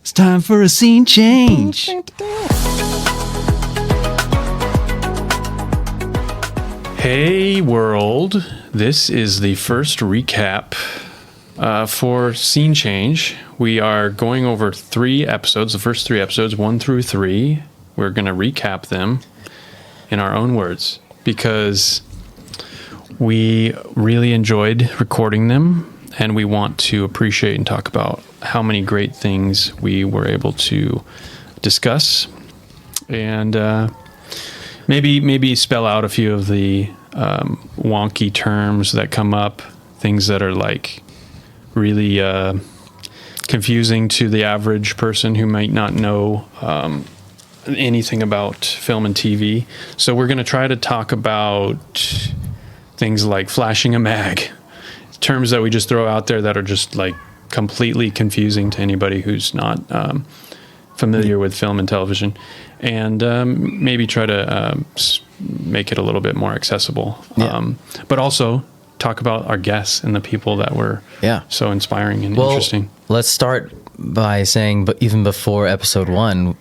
It's time for a scene change. Hey world, this is the first recap for Scene Change. We are going over 3 episodes, the first 3 episodes, 1 through 3. We're going to recap them in our own words because we really enjoyed recording them and we want to appreciate and talk about how many great things we were able to discuss and maybe spell out a few of the wonky terms that come up, things that are like really confusing to the average person who might not know anything about film and TV. So we're going to try to talk about things like flashing a mag, terms that we just throw out there that are just like completely confusing to anybody who's not familiar with film and television, and maybe try to make it a little bit more accessible. Yeah. But also talk about our guests and the people that were so inspiring and interesting. Let's start by saying, but even before episode 1,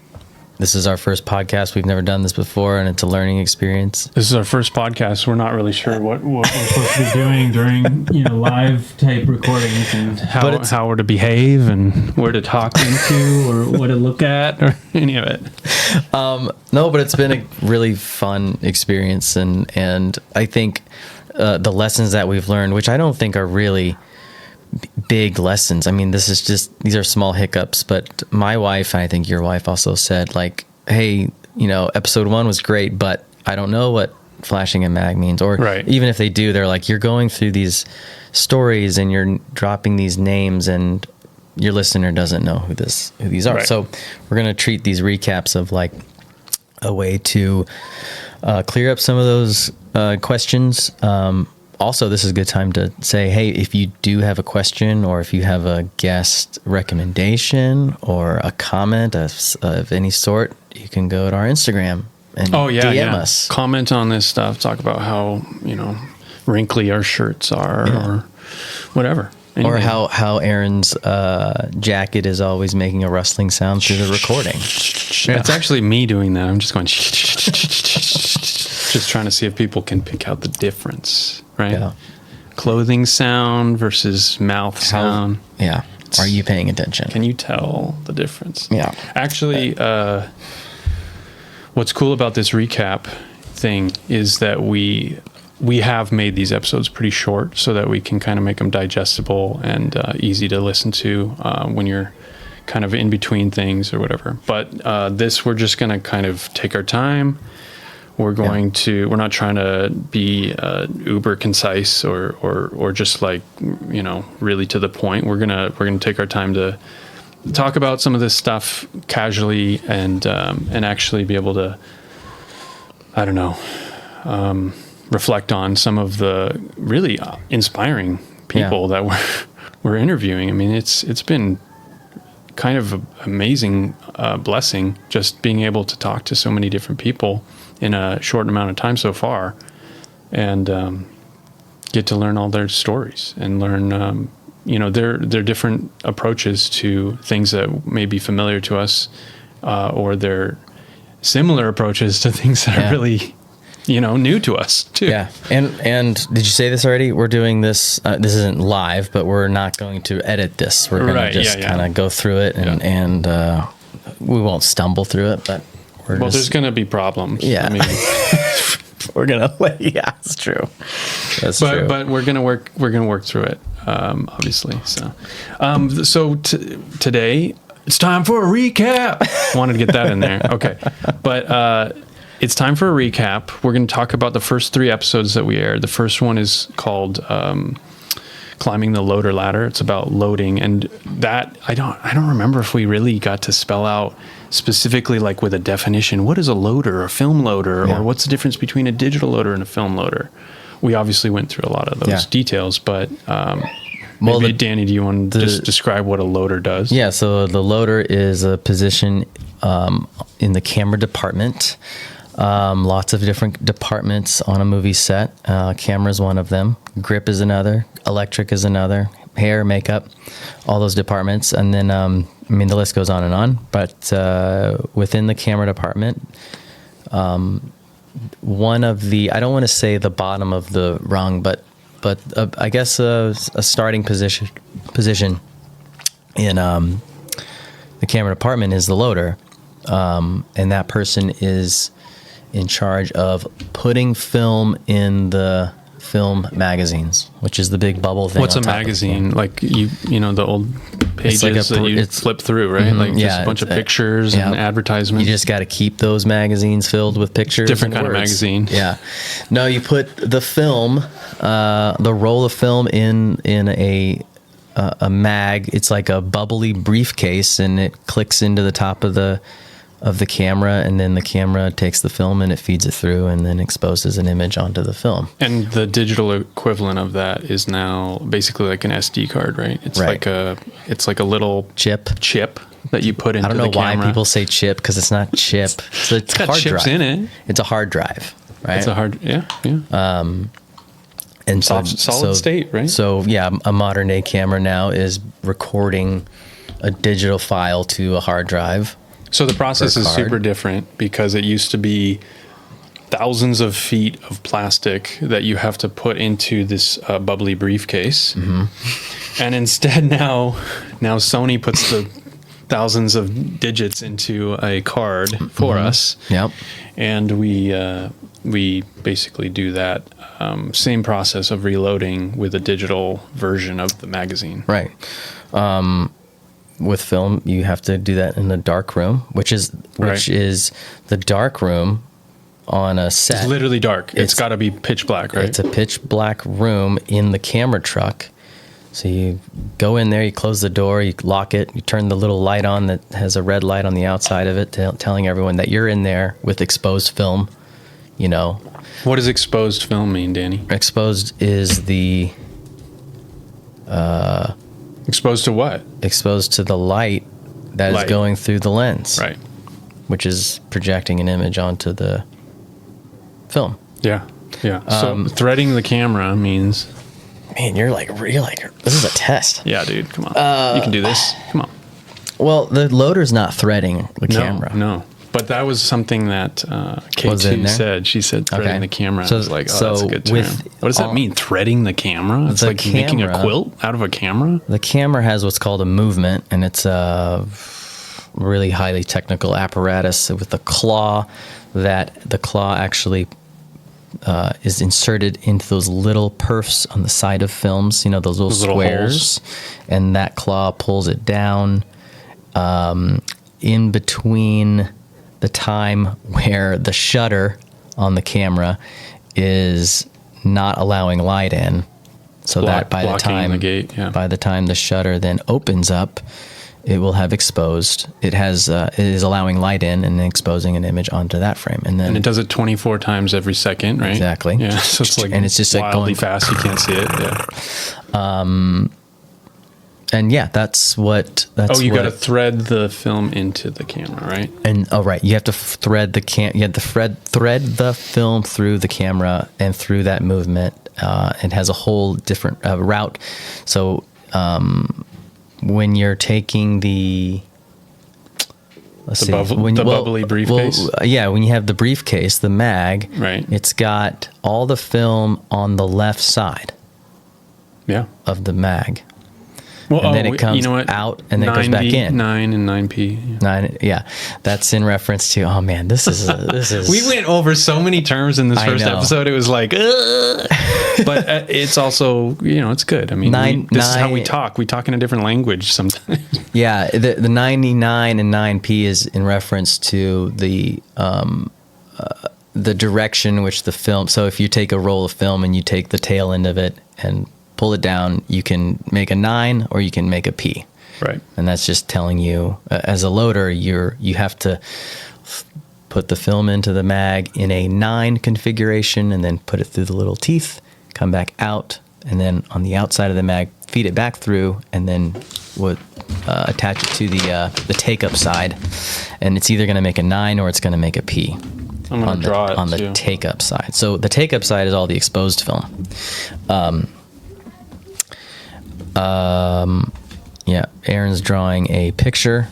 this is our first podcast. We've never done this before, and it's a learning experience. This is our first podcast. We're not really sure what we're supposed to be doing during live type recordings and how we're to behave and where to talk into or what to look at or any of it. No, but it's been a really fun experience, and I think the lessons that we've learned, which I don't think are really big lessons. I mean, these are small hiccups, but my wife, and I think your wife also said, like, hey, episode 1 was great, but I don't know what flashing a mag means. Or even if they do, they're like, you're going through these stories and you're dropping these names and your listener doesn't know who these are. Right. So we're going to treat these recaps of like a way to clear up some of those questions. Also, this is a good time to say, hey, if you do have a question or if you have a guest recommendation or a comment of any sort, you can go to our Instagram and DM us. Comment on this stuff. Talk about how, wrinkly our shirts are or whatever. Anyway. Or how Aaron's jacket is always making a rustling sound through the recording. Yeah. It's actually me doing that. I'm just going just trying to see if people can pick out the difference. Right? Yeah. Clothing sound versus mouth sound. Yeah. Are you paying attention? Can you tell the difference? Yeah. Actually, what's cool about this recap thing is that we have made these episodes pretty short so that we can kind of make them digestible and easy to listen to when you're kind of in between things or whatever. But this, we're just going to kind of take our time. We're not trying to be uber concise or just like, really to the point. We're going to take our time to talk about some of this stuff casually and actually be able to, I don't know, reflect on some of the really inspiring people that we're interviewing. I mean, it's been kind of an amazing blessing just being able to talk to so many different people in a short amount of time so far, and get to learn all their stories and learn, their different approaches to things that may be familiar to us, or their similar approaches to things that are really, new to us too. Yeah. And did you say this already? We're doing this. This isn't live, but we're not going to edit this. We're going to just kind of go through it and we won't stumble through it, but there's going to be problems. Yeah. I mean, we're going to, it's true. That's true. But we're going to work through it, obviously. So, today it's time for a recap. Wanted to get that in there. Okay. But, it's time for a recap. We're going to talk about the first 3 episodes that we aired. The first one is called, Climbing the Loader Ladder. It's about loading, and that I don't remember if we really got to spell out specifically, like with a definition, what is a loader, a film loader, or what's the difference between a digital loader and a film loader. We obviously went through a lot of those details, but maybe Danny, do you want to just describe what a loader does? Yeah, so the loader is a position in the camera department. Lots of different departments on a movie set. Camera is one of them. Grip is another. Electric is another. hair, makeup, all those departments. And then, I mean, the list goes on and on. But within the camera department, one of the, I don't want to say the bottom of the rung, but I guess a starting position in the camera department is the loader. And that person is in charge of putting film in the film magazines, which is the big bubble thing. What's on a top of the magazine? Like you know, the old pages like that you flip through, right? Like just a bunch of pictures and advertisements. You just got to keep those magazines filled with pictures. Different and kind words. of magazine. Yeah. No, you put the film, the roll of film in a mag. It's like a bubbly briefcase, and it clicks into the top of the camera, and then the camera takes the film and it feeds it through and then exposes an image onto the film. And the digital equivalent of that is now basically like an SD card, right? It's Right. like a little Chip. that you put into I the don't know camera. why people say chip, because it's not chip. It's got hard chips drive. in it. It's a hard drive, right? It's a hard, yeah. and solid state, right? So yeah, a modern day camera now is recording a digital file to a hard drive. So the process Or is card. super different because it used to be thousands of feet of plastic that you have to put into this bubbly briefcase. Mm-hmm. And instead now Sony puts the thousands of digits into a card for Mm-hmm. us. Yep. And we basically do that same process of reloading with a digital version of the magazine. Right. With film, you have to do that in the dark room, which is the dark room on a set. It's literally dark. It's It's- got to be pitch black, right? It's a pitch black room in the camera truck. So you go in there, you close the door, you lock it, you turn the little light on that has a red light on the outside of it, telling everyone that you're in there with exposed film. You know, What does exposed film mean, Danny? exposed is the Exposed to what? exposed to the light that Light. is going through the lens, Right. which is projecting an image onto the film. Yeah. Yeah. So threading the camera means, Man, you're like, this is a test. yeah, dude, come on. You can do this. Come on. Well, the loader's not threading the camera. No. But that was something that Was it in K2 there? said. She said threading Okay. the camera. So- I was like, oh, so that's a good term. with What does that all- mean? Threading the camera? It's The like making a camera- quilt out of a camera? The camera has what's called a movement, and it's a really highly technical apparatus with a claw. That the claw actually is inserted into those little perfs on the side of films. You know, those little Those little squares, and that claw pulls it down in between the time where the shutter on the camera is not allowing light in, so that by the blocking time the gate, yeah. by the time the shutter then opens up, it will have exposed. It is allowing light in and exposing an image onto that frame, and then And it does it 24 times every second, right? Exactly. Yeah. So it's like, And it's just like wildly going- fast. You can't see it. Yeah. and yeah, that's what. That's Oh, you got to what- thread the film into the camera, right? And right, you have to thread the You have to thread the film through the camera and through that movement. It has a whole different route. So when you're taking the bubbly briefcase? when you have the briefcase, the mag, Right. It's got all the film on the left side Yeah. of the mag. Well, And then it comes out and then it goes back in. 9 and 9p. Yeah. That's in reference to. Oh man, this is. We went over so many terms in this I first know. episode. It was like, ugh. But it's also, it's good. I mean, this is how we talk. We talk in a different language sometimes. Yeah, the 99 and 9p is in reference to the direction which the film. So if you take a roll of film and you take the tail end of it and pull it down, you can make a 9 or you can make a P. Right. And that's just telling you, as a loader, you have to put the film into the mag in a 9 configuration and then put it through the little teeth, come back out, and then on the outside of the mag, feed it back through, and then attach it to the take-up side. And it's either going to make a 9 or it's going to make a P. I'm going to draw it on the too. take-up side. So the take-up side is all the exposed film. Yeah, Aaron's drawing a picture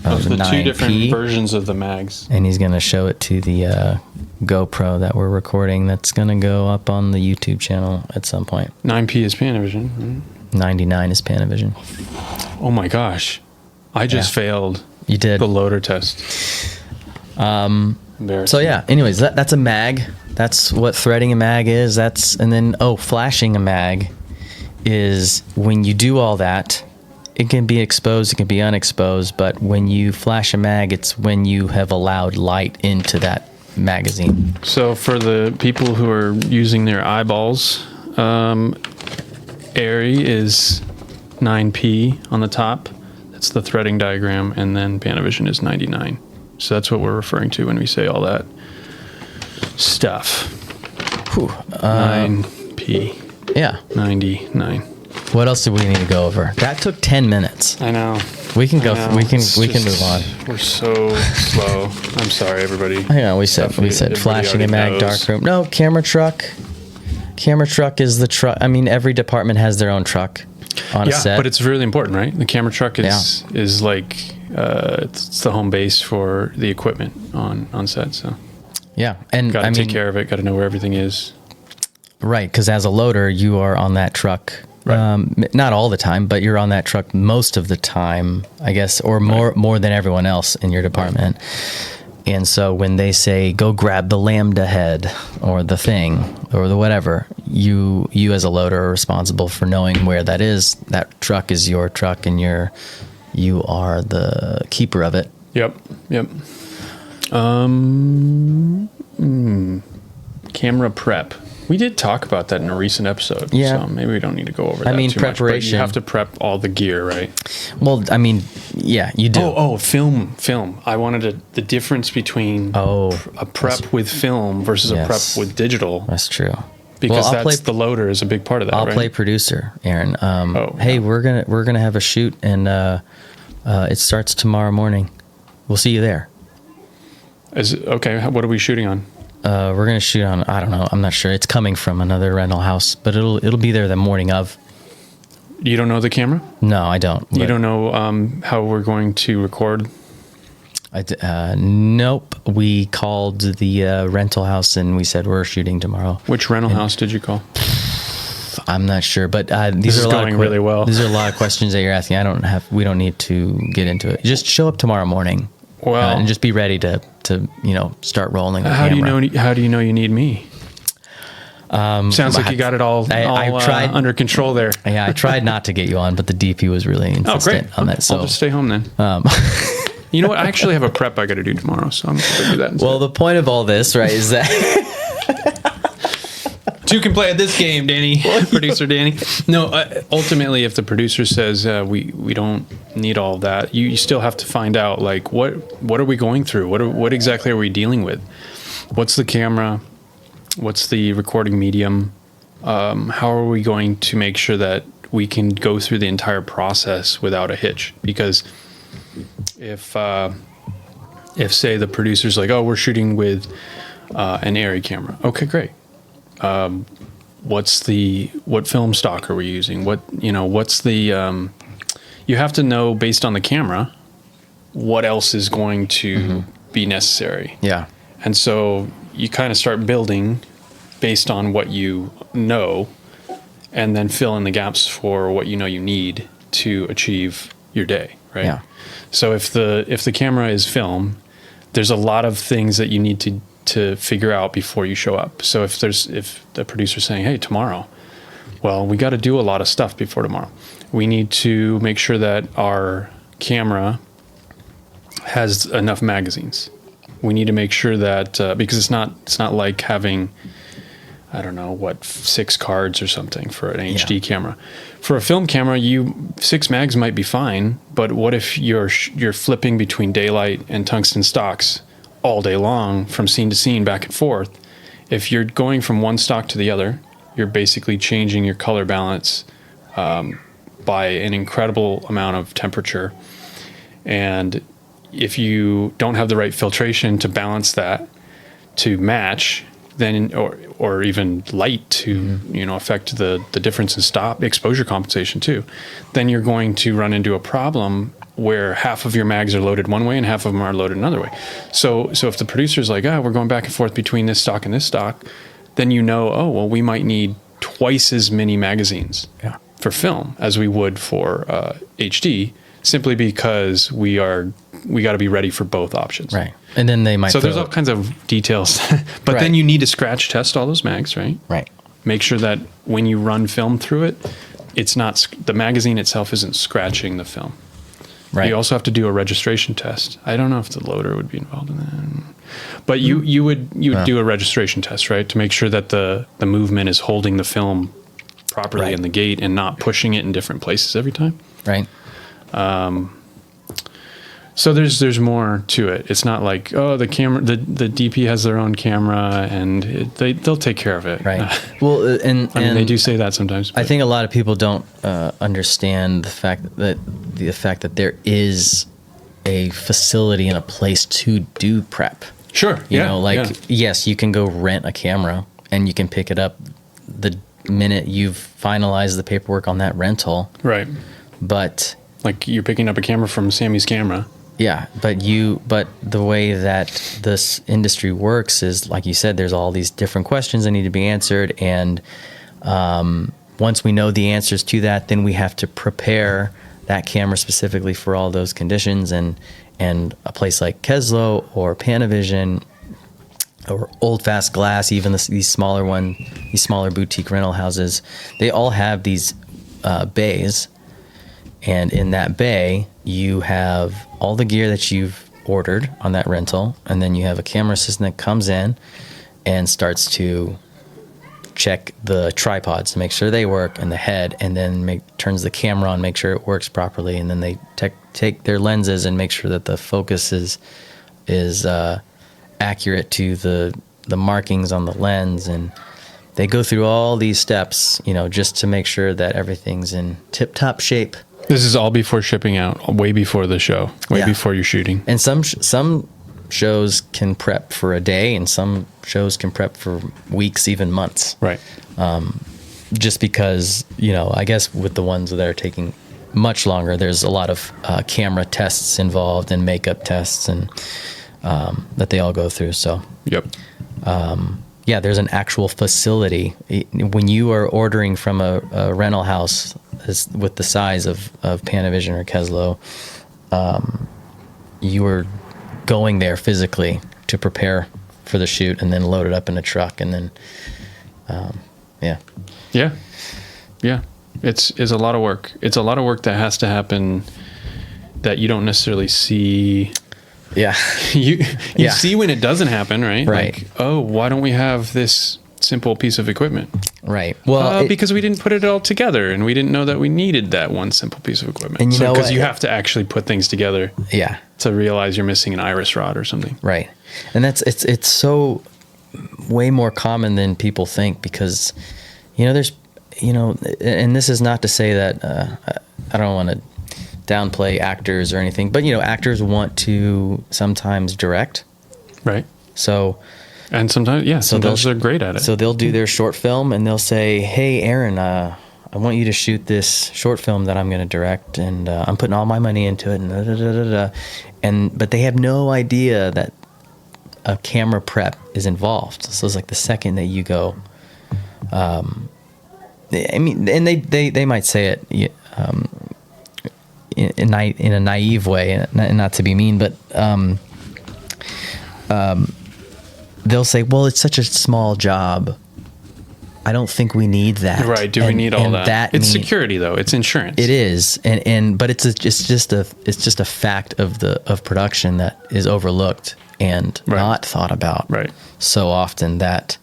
of the 9P, two different versions of the mags. and he's going to show it to the GoPro that we're recording. That's going to go up on the YouTube channel at some point. 9P is Panavision. Right? 99 is Panavision. Oh my gosh. I just Yeah. failed You did. the loader test. So yeah, anyways, that's a mag. That's what threading a mag is. And then flashing a mag is when you do all that. It can be exposed, it can be unexposed, but when you flash a mag, it's when you have allowed light into that magazine. So for the people who are using their eyeballs, Airy is 9P on the top. That's the threading diagram, and then Panavision is 99. So that's what we're referring to when we say all that stuff. 9P, Yeah. 99. What else do we need to go over? That took 10 minutes. I know. We can go. I know. We can It's move just- on. We're so slow. I'm sorry, everybody. Hang on, we said Everybody flashing a already mag, knows. darkroom. No, camera truck. Camera truck is the truck. I mean, every department has their own truck on a Yeah, set. but it's really important, right? The camera truck is like it's the home base for the equipment on set. So yeah, and got to I take mean, care of it. Got to know where everything is. right? Because as a loader, you are on that truck. Right. Not all the time, but you're on that truck most of the time, I guess, or more than everyone else in your department. And so when they say go grab the lambda head or the thing or the whatever, you as a loader are responsible for knowing where that is. That truck is your truck, and you are the keeper of it. Yep. Camera prep. We did talk about that in a recent episode. Yeah. So maybe we don't need to go over that. I mean, too much, but preparation. you have to prep all the gear, right? Well, I mean, yeah, you do. Film. I wanted the difference between a prep with film versus a Yes. prep with digital, That's true. because Well, the loader is a big part of that. I'll right? play producer, Aaron. Hey, yeah. we're gonna have a shoot, and it starts tomorrow morning. We'll see you there. Okay, what are we shooting on? We're gonna shoot on. I don't know. I'm not sure. It's coming from another rental house, but it'll be there the morning of. You don't know the camera? No, I don't. You but don't know how we're going to record? Nope. We called the rental house and we said we're shooting tomorrow. Which rental house did you call? I'm not sure, but these This are is a lot going of really well. These are a lot of questions that you're asking. We don't need to get into it. Just show up tomorrow morning. Well, and just be ready to start rolling. The how do you camera. know? How do you know you need me? Sounds like you got it all I tried under control there. Yeah, I tried not to get you on, but the DP was really Oh, insistent great! on Okay, that. So, I'll just stay home then. You know what? I actually have a prep I got to do tomorrow, so I'm going to do that. Instead. well, the point of all this, right, is that Two can play at this game, Danny. Producer Danny. No, ultimately, if the producer says we don't need all of that, you still have to find out like what are we going through? What exactly are we dealing with? What's the camera? What's the recording medium? How are we going to make sure that we can go through the entire process without a hitch? Because if say the producer's like, oh, we're shooting with an Airy camera, okay, great. What film stock are we using? What's the you have to know based on the camera what else is going to be necessary. yeah, And so you kind of start building based on what you know, and then fill in the gaps for what you know you need to achieve your day, right? Yeah. So if the camera is film, there's a lot of things that you need to figure out before you show up. So if the producer's saying, hey, tomorrow, well, we got to do a lot of stuff before tomorrow. We need to make sure that our camera has enough magazines. We need to make sure that because it's not like having, I don't know, 6 cards or something for an HD camera. For a film camera, 6 mags might be fine, but what if you're flipping between daylight and tungsten stocks all day long from scene to scene, back and forth? If you're going from one stock to the other, you're basically changing your color balance by an incredible amount of temperature. And if you don't have the right filtration to balance that to match, then or even light to affect the difference in stop exposure compensation too, then you're going to run into a problem where half of your mags are loaded one way and half of them are loaded another way. So if the producer's like, we're going back and forth between this stock and this stock, then we might need twice as many magazines for film as we would for HD, simply because we got to be ready for both options. Right. And then they might. So there's all kinds of details, but then you need to scratch test all those mags, right? Right. Make sure that when you run film through it, it's not, the magazine itself isn't scratching the film. Right. You also have to do a registration test. I don't know if the loader would be involved in that, but you would do a registration test, right, to make sure that the movement is holding the film properly in the gate and not pushing it in different places every time. Right. So there's more to it. It's not like, the camera, the DP has their own camera and they'll take care of it. Right. Well, and they do say that sometimes. I think a lot of people don't understand the fact that there is a facility and a place to do prep. Sure. Yes, you can go rent a camera and you can pick it up the minute you've finalized the paperwork on that rental. Right. But like you're picking up a camera from Sammy's Camera. Yeah, but the way that this industry works is, like you said, there's all these different questions that need to be answered, and once we know the answers to that, then we have to prepare that camera specifically for all those conditions, and a place like Keslow or Panavision or Old Fast Glass, even these smaller boutique rental houses, they all have these bays. And in that bay, you have all the gear that you've ordered on that rental, and then you have a camera assistant that comes in and starts to check the tripods to make sure they work and the head, and then turns the camera on, make sure it works properly, and then they take their lenses and make sure that the focus is accurate to the markings on the lens, and they go through all these steps, just to make sure that everything's in tip-top shape. This is all before shipping out, way before the show, before you're shooting. And some shows can prep for a day, and some shows can prep for weeks, even months. Right. Just because, I guess with the ones that are taking much longer, there's a lot of camera tests involved and makeup tests and that they all go through. So. Yep. There's an actual facility. When you are ordering from a rental house with the size of Panavision or Keslow, you are going there physically to prepare for the shoot and then load it up in a truck and then, Yeah. It's a lot of work. It's a lot of work that has to happen that you don't necessarily see. Yeah. You see when it doesn't happen, right? Right. Like, why don't we have this simple piece of equipment? Right. Well, because we didn't put it all together, and we didn't know that we needed that one simple piece of equipment. And because you have to actually put things together. Yeah. To realize you're missing an iris rod or something. Right. And it's so way more common than people think, because there's and this is not to say that I don't want to downplay actors or anything, but actors want to sometimes direct, right? And sometimes sometimes they're great at it. So they'll do their short film and they'll say, "Hey, Aaron, I want you to shoot this short film that I'm going to direct, and I'm putting all my money into it." And but they have no idea that a camera prep is involved. So it's like the second that you go, and they might say it. In a naive way, and not to be mean, but they'll say, "Well, it's such a small job. I don't think we need that." Right? Do we need all that? It's security, though. It's insurance. It is, but it's just a fact of production that is overlooked and not thought about so often that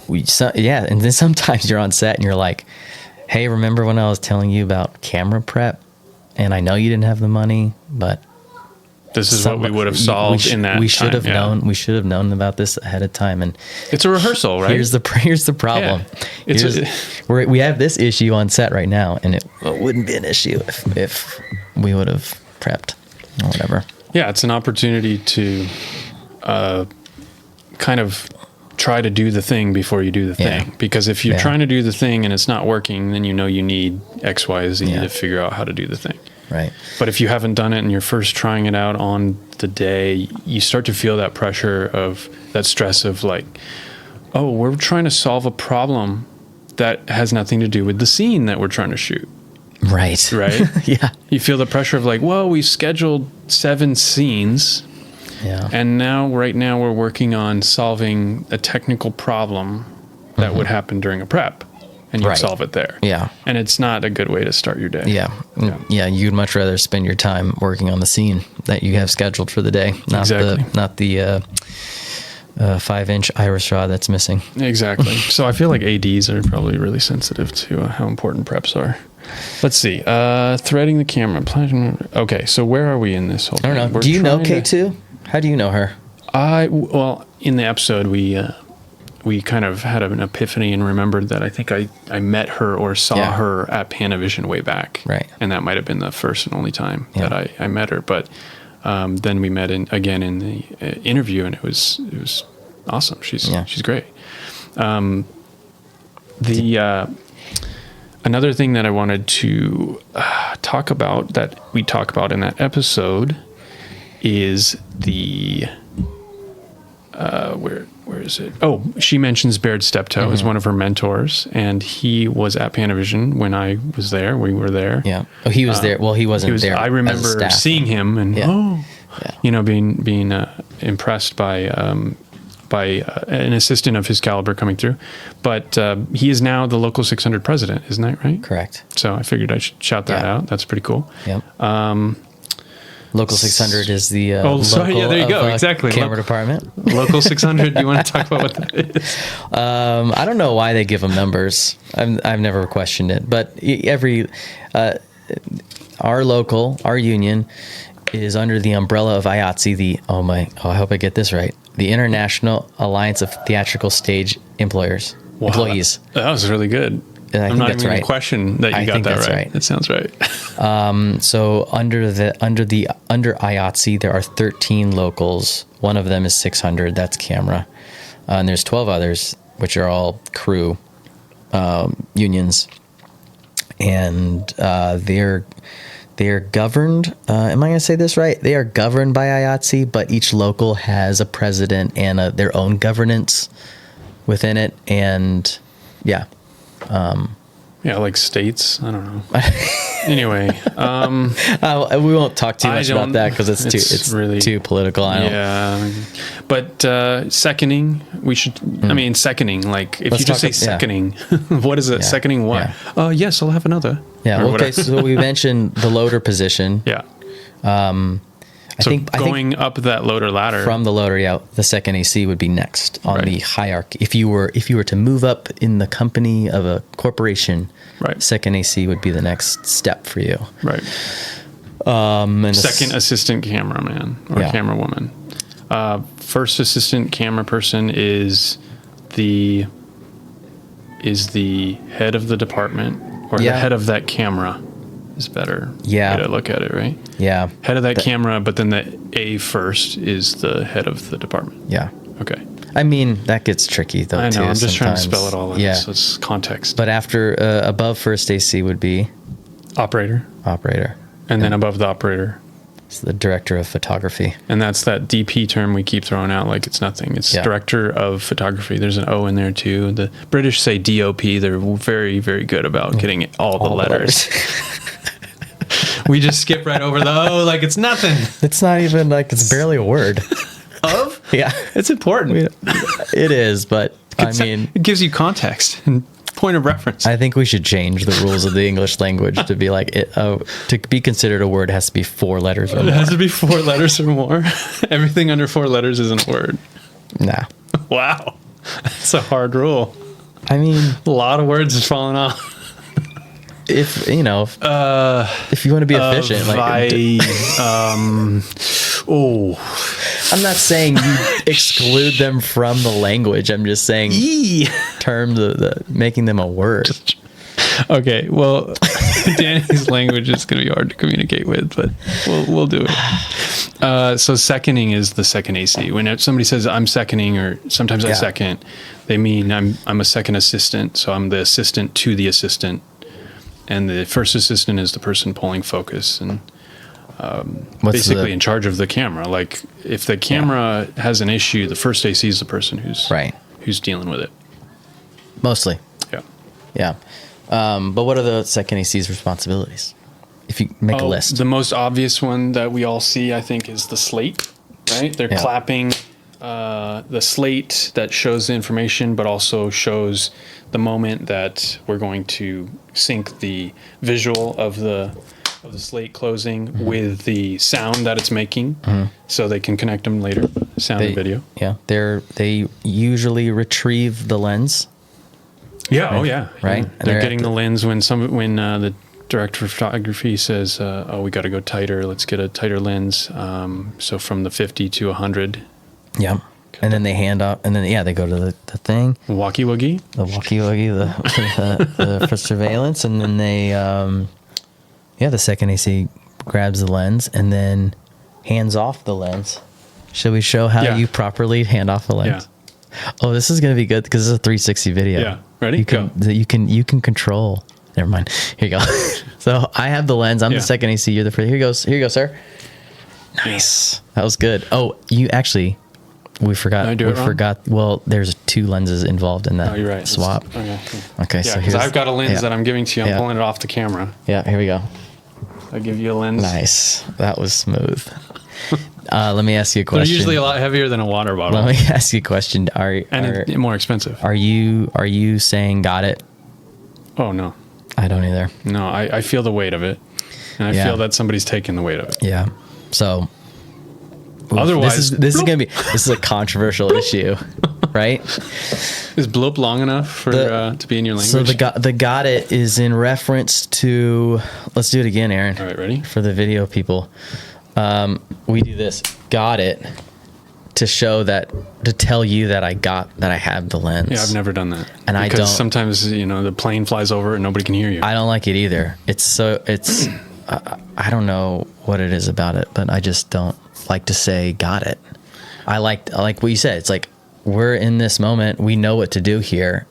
and then sometimes you're on set and you're like, "Hey, remember when I was telling you about camera prep? And I know you didn't have the money, but this is what we would have solved in that. We should have known. We should have known about this ahead of time." And it's a rehearsal, right? Here's the problem. Yeah. We have this issue on set right now, and it wouldn't be an issue if we would have prepped or whatever. Yeah, it's an opportunity to kind of try to do the thing before you do the Yeah. thing. Because if you're Yeah. trying to do the thing and it's not working, then you know you need X, Y, Z Yeah. to figure out how to do the thing. Right. But if you haven't done it and you're first trying it out on the day, you start to feel that pressure of that stress of like, oh, we're trying to solve a problem that has nothing to do with the scene that we're trying to shoot. Right. Right? Yeah. You feel the pressure of like, well, we scheduled 7 scenes Yeah. and right now we're working on solving a technical problem that would happen during a prep, and you Right. solve it there. Yeah. And it's not a good way to start your day. Yeah. Yeah. You'd much rather spend your time working on the scene that you have scheduled for the day, not Exactly. the 5-inch iris rod that's missing. Exactly. So I feel like ADs are probably really sensitive to how important preps are. Let's see. Threading the camera. Okay, so where are we in this whole I don't thing? know. We're Do you know trying to- K2? How do you know her? Well, in the episode, we kind of had an epiphany and remembered that I think I met her or saw Yeah. her at Panavision way back. Right. And that might have been the first and only time Yeah. that I met her. But then we met again in the interview, and it was awesome. She's great. Another thing that I wanted to talk about that we talk about in that episode is the where is it? Oh, she mentions Baird Steptoe as one of her mentors, and he was at Panavision when I was there. We were there. Yeah. Oh, he was there. Well, he wasn't there. I as a remember staff. seeing him and Yeah. being impressed by an assistant of his caliber coming through. But he is now the local 600 president, isn't that right? Correct. So I figured I should shout that Yeah. out. That's pretty cool. Yep. Local 600 is the sorry, yeah, there you go. Exactly. camera department. Local 600. Do you want to talk about what that is? I don't know why they give them numbers. I've never questioned it, but our union is under the umbrella of IATSE, I hope I get this right, the International Alliance of Theatrical Stage Employees. That was really good. And I I'm think not that's even going right. to question that you I got think that that's right. right. That sounds right. So under IATSE, there are 13 locals. One of them is 600. That's camera, and there's 12 others, which are all crew unions, and they're governed. Am I going to say this right? They are governed by IATSE, but each local has a president and their own governance within it, and yeah. Yeah, like states. I don't know. Anyway, we won't talk too much about that because it's really too political. But seconding, we should. I mean, seconding. Like, if Let's you just say talk- yeah. seconding, what is it? Yeah. Seconding what? Yeah. Yes, I'll have another. Yeah. Or Okay. whatever. So we mentioned the loader position. Yeah. I think going up that loader ladder from the loader, the second AC would be next on the hierarchy. If you were to move up in the company of a corporation, second AC would be the next step for you. Right. And second assistant cameraman or camera woman. First assistant camera person is the head of the department or the head of that camera. Is better way to look at it, right? Yeah. Head of that camera, but then the A first is the head of the department. Yeah. Okay. I mean, that gets tricky though. I know. Too, I'm just trying to sometimes. spell it all out. Yeah. So it's context. But after above first AC would be operator, and then above the operator, it's the director of photography. And that's that DP term we keep throwing out like it's nothing. It's director of photography. There's an O in there too. The British say DOP. They're very, very good about getting all the letters. We just skip right over the O like it's nothing. It's not even like it's barely a word. Of? Yeah. It's important. It is, but I mean, it gives you context and point of reference. I think we should change the rules of the English language to be like to be considered a word has to be 4 letters or more. It has to be 4 letters or more. Everything under 4 letters isn't a word. Nah. Wow. That's a hard rule. I mean, a lot of words is falling off. If you want to be efficient, I'm not saying you exclude them from the language. I'm just saying terms of making them a word. Okay, well, Danny's language is going to be hard to communicate with, but we'll do it. So seconding is the second AC. When somebody says I'm seconding, or sometimes I Yeah. second, they mean I'm a second assistant. So I'm the assistant to the assistant, and the first assistant is the person pulling focus and What's basically in charge of the camera. Like if the camera has an issue, the first AC is the person who's dealing with it. Mostly. Yeah. Yeah. But what are the second AC's responsibilities? If you make a list. The most obvious one that we all see, I think, is the slate, right? They're Yeah. clapping the slate that shows the information, but also shows the moment that we're going to sync the visual of the slate closing Mm-hmm. with the sound that it's making, so they can connect them later, sound and video. Yeah. They usually retrieve the lens. Yeah. Oh, yeah. Right. Yeah. And They're they're getting at the lens when the director of photography says, "Oh, we got to go tighter. Let's get a tighter lens." So from the 50 to 100. Yeah. And then they hand off, and then they go to the thing, Walkie woogie. the walkie-talkie, for surveillance, and then they, the second AC grabs the lens and then hands off the lens. Should we show how Yeah. you properly hand off the lens? Oh, this is gonna be good because it's a 360 video. Yeah. Ready? You can you can control. Never mind. Here you go. So I have the lens. I'm Yeah. the second AC. You're the first. Here you go, sir. Nice. That was good. Oh, you actually. We forgot. Did I do we it wrong? forgot. Well, there's 2 lenses involved in that Oh, you're right. swap. Okay. Okay, Yeah, so because here's. I've got a lens yeah. that I'm giving to you. I'm Yeah. pulling it off the camera. Yeah, here we go. I give you a lens. Nice. That was smooth. Let me ask you a They're question. usually a lot heavier than a water bottle, Let me ask you a question. and more expensive. Are you saying got it? Oh no, I don't either. no. I feel the weight of it, and I Yeah. feel that somebody's taking the weight of it. Yeah. So Otherwise, this is gonna be a controversial issue, right? is bloop long enough for to be in your language? So the got it is in reference to. Let's do it again, Aaron. All right, ready? For the video people, we do this. Got it to tell you that I have the lens. Yeah, I've never done that. And I because don't- sometimes the plane flies over and nobody can hear you. I don't like it either. It's I don't know what it is about it, but I just don't like to say got it. I like what you said. It's like we're in this moment. We know what to do here.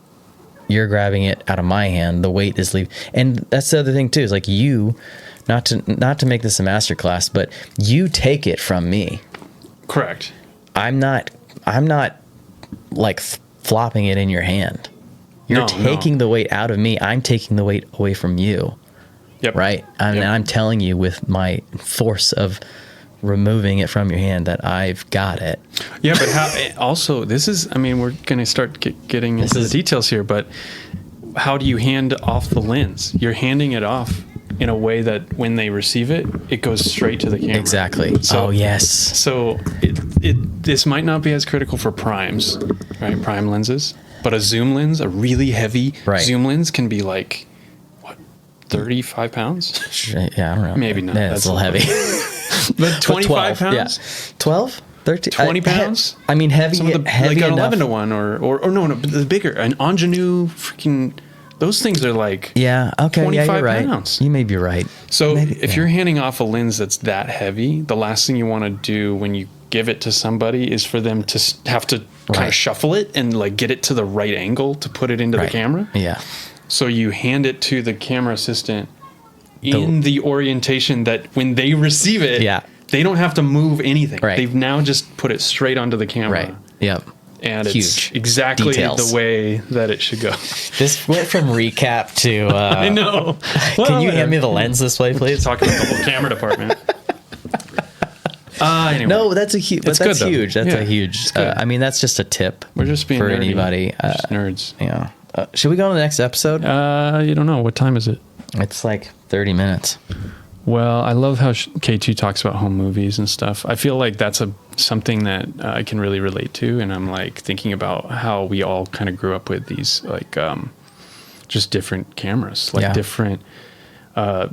You're grabbing it out of my hand. The weight is leaving. And that's the other thing too, is like you, not to make this a masterclass, but you take it from me. Correct. I'm not like flopping it in your hand. You're No, taking the weight out of me. I'm taking the weight away from you. Yep. Right? And Yep. I'm telling you with my force of removing it from your hand that I've got it. Yeah, but how? Also, this is. I mean, we're going to start getting into the details here, but how do you hand off the lens? You're handing it off in a way that when they receive it, it goes straight to the camera. Exactly. So- Oh, yes. So this might not be as critical for primes, right? Prime lenses, but a zoom lens, a really heavy Right. zoom lens, can be like what, 35 pounds? Yeah, I don't know. Maybe not. Yeah, that's a little heavy. But 25 12, pounds? Yeah. 12? 13? 20 pounds? I mean, heavy, Some of the, heavy like an enough. 11 to 1 or no, but the bigger, an ingenue freaking, those things are like, Yeah, okay, yeah, 25 you're right. pounds. You may be right. so Maybe- if yeah. you're handing off a lens that's that heavy, the last thing you want to do when you give it to somebody is for them to have to kind Right. of shuffle it and like get it to the right angle to put it into Right. the camera. Yeah. So you hand it to the camera assistant in the orientation that when they receive it, Yeah. they don't have to move anything. Right. They've now just put it straight onto the camera. Right. Yep. And it's Huge exactly details. the way that it should go. This went from recap to. I know. Can you hand me the lens display, please? Talk about the whole camera department. Anyway. No, that's a huge. It's But that's good, though. huge. That's Yeah, a huge. it's good. I mean, that's just a tip. We're just being for nerdy. anybody. Just nerds. Yeah. Should we go on to the next episode? You don't know. What time is it? It's like 30 minutes. Well, I love how K2 talks about home movies and stuff. I feel like that's something that I can really relate to. And I'm like thinking about how we all kind of grew up with these like just different cameras, like Yeah. different.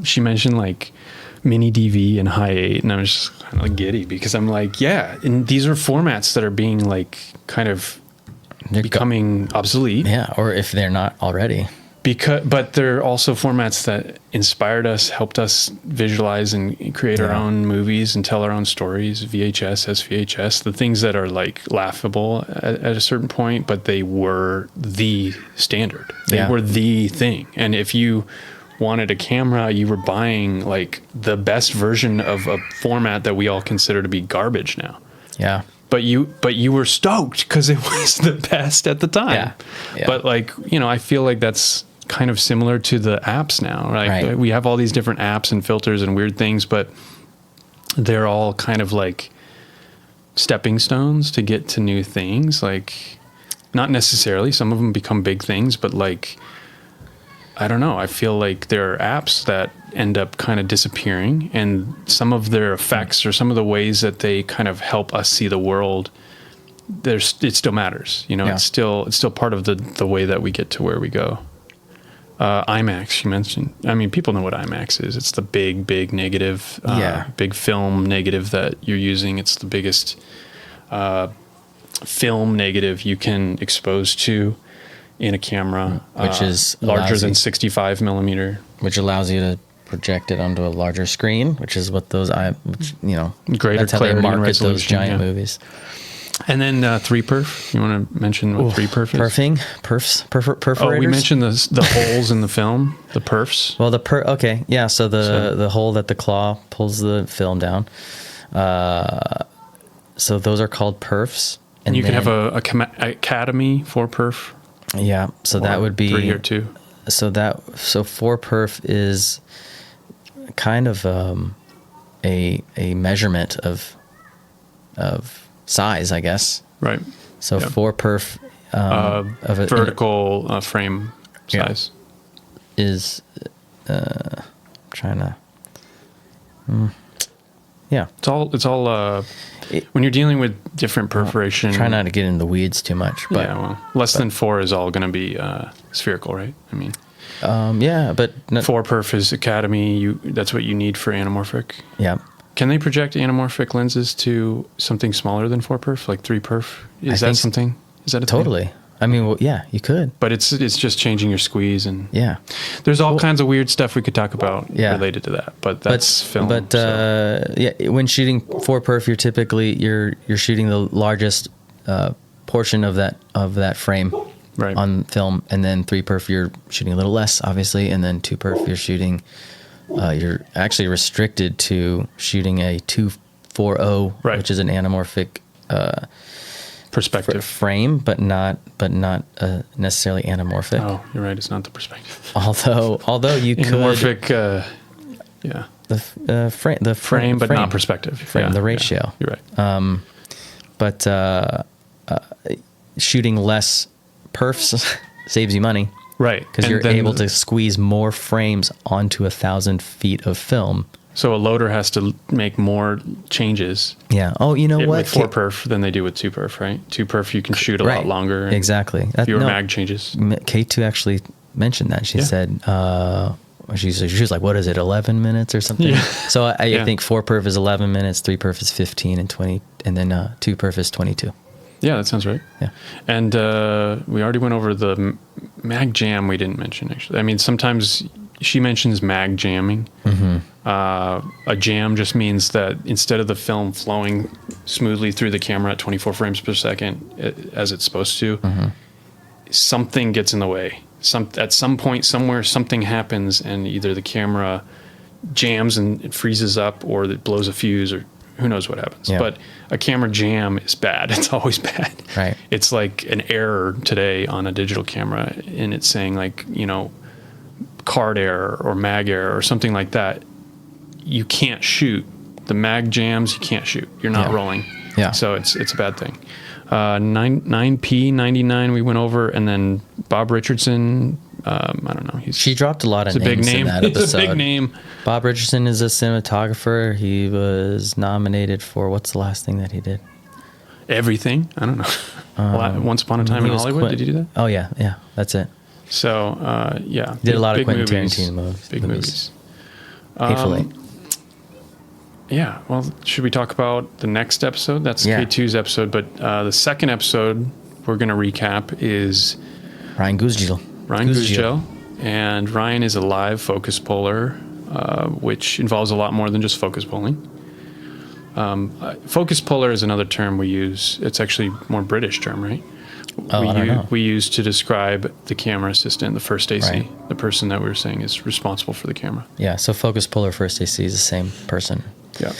She mentioned like mini DV and high 8, and I was just kind of like giddy because I'm like, yeah, and these are formats that are being like kind of They're becoming obsolete. Yeah, or if they're not already. but they're also formats that inspired us, helped us visualize and create our Yeah. own movies and tell our own stories. VHS, SVHS, the things that are like laughable at a certain point, but they were the standard. They Yeah. were the thing. And if you wanted a camera, you were buying like the best version of a format that we all consider to be garbage now. Yeah. But you were stoked because it was the best at the time. Yeah. Yeah. But like, I feel like that's kind of similar to the apps now, right? Right. We have all these different apps and filters and weird things, but they're all kind of like stepping stones to get to new things. Like, not necessarily. Some of them become big things, but like, I don't know. I feel like there are apps that end up kind of disappearing, and some of their effects or some of the ways that they kind of help us see the world, it still matters. Yeah. It's still part of the way that we get to where we go. IMAX, you mentioned. I mean, people know what IMAX is. It's the big negative, big film negative that you're using. It's the biggest film negative you can expose to in a camera, Which is larger than lousy. 65 millimeter. Which allows you to project it onto a larger screen, which is what those, Greater that's how they clarity and market those resolution, giant yeah. movies. And then 3perf. You want to mention what 3perf is? Perforators. Oh, we mentioned the holes in the film, the perfs. Well, okay, yeah. So the hole that the claw pulls the film down. So those are called perfs. And you can then- have a academy for perf. Yeah. So that would be 3 or 2. So 4perf is kind of a measurement of size, I guess. Right. So Yeah. 4perf of a Vertical frame Yeah. size. is trying to. Yeah. It's all when you're dealing with different perforation. Try not to get in the weeds too much, but Yeah, well, less than 4 is all going to be spherical, right? I mean, but 4perf is academy. That's what you need for anamorphic. yeah. Can they project anamorphic lenses to something smaller than 4perf, like 3perf? Is that think something? Is that a thing? Totally. I mean, well, yeah, you could. But it's just changing your squeeze, and Yeah. there's all kinds of weird stuff we could talk about Yeah. related to that. But that's film. But so. yeah, when shooting 4perf, you're shooting the largest portion of that frame Right. on film, and then 3perf you're shooting a little less, obviously, and then 2perf you're shooting. You're actually restricted to shooting a 240, Right. which is an anamorphic Perspective. frame, but not necessarily anamorphic. Oh, you're right. It's not the perspective. Although you could Anamorphic, yeah. the Frame, but not perspective. Frame, Yeah, the ratio. yeah, you're right. But shooting less perfs saves you money Right. because And you're then able to squeeze more frames onto 1,000 feet of film. So a loader has to make more changes Yeah. Oh, you know what? with 4perf than they do with 2perf, right? 2perf, you can shoot a lot Right. longer. and Exactly. Fewer mag changes. K2 actually mentioned that. She Yeah. said, she was like, what is it, 11 minutes or something? Yeah. So I Yeah. think 4perf is 11 minutes, 3perf is 15 and 20, and then 2perf is 22. Yeah, that sounds right. Yeah. And we already went over the mag jam we didn't mention, actually. I mean, sometimes she mentions mag jamming. Mm-hmm. A jam just means that instead of the film flowing smoothly through the camera at 24 frames per second, as it's supposed to, Mm-hmm. something gets in the way. At some point, somewhere, something happens, and either the camera jams and it freezes up, or it blows a fuse, or who knows what happens. Yeah. But a camera jam is bad. It's always bad. Right. It's like an error today on a digital camera, and it's saying like, card error or mag error or something like that. You can't shoot. The mag jams, you can't shoot. You're not Yeah. rolling. Yeah. So it's a bad thing. 9P99 we went over, and then Bob Richardson, I don't know. She dropped a lot of It's a big names in name. that It's episode. a big name. Bob Richardson is a cinematographer. He was nominated for, what's the last thing that he did? Everything. I don't know. Once Upon a Time He in was Hollywood. Did you do that? Oh, yeah, that's it. So, yeah. Did a lot of big Quentin movies. Tarantino movies. Big movies. Hateful Eight. Yeah. Well, should we talk about the next episode? That's Yeah. K2's episode. But the second episode we're going to recap is Ryan Guzdziel. Ryan Guzdziel. and Ryan is a live focus puller, which involves a lot more than just focus pulling. Focus puller is another term we use. It's actually a more British term, right? Oh, I don't know. We use to describe the camera assistant, the first AC, Right. the person that we were saying is responsible for the camera. Yeah, so focus puller, first AC is the same person. Yeah.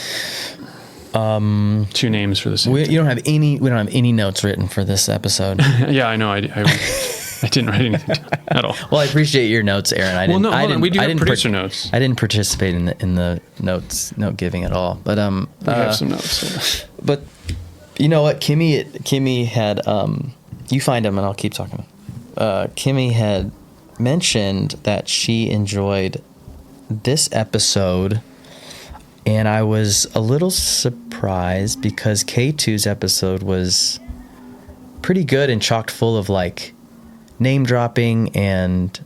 Two names for the same. We don't have any notes written for this episode. Yeah, I know. I didn't write anything at all. Well, I appreciate your notes, Aaron. I Well, didn't. no, I hold on. didn't, We do I have didn't producer notes. I didn't participate in the note giving at all. But We have some notes. But you know what, Kimmy had you find him and I'll keep talking. Kimmy had mentioned that she enjoyed this episode, and I was a little surprised because K2's episode was pretty good and chocked full of like name dropping and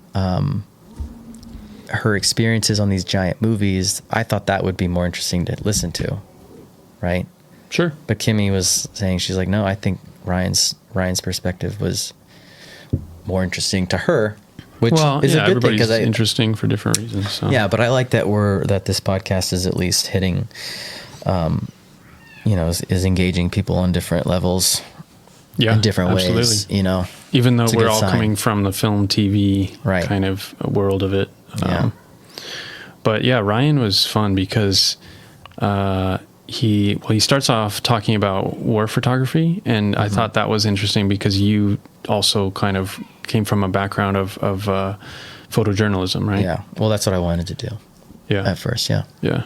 her experiences on these giant movies. I thought that would be more interesting to listen to, right? Sure. But Kimmy was saying, she's like, no, I think Ryan's perspective was more interesting to her, which Well, is yeah, a good thing everybody's because interesting for different reasons. So. yeah, but I like that this podcast is at least hitting, is engaging people on different levels Yeah, in different absolutely. ways. Even though It's a we're good all sign. coming from the film TV Right. kind of world of it. Yeah. But yeah, Ryan was fun because he starts off talking about war photography, and I thought that was interesting because you also kind of came from a background of photojournalism, right? Yeah. Well, that's what I wanted to do Yeah. at first. Yeah. Yeah.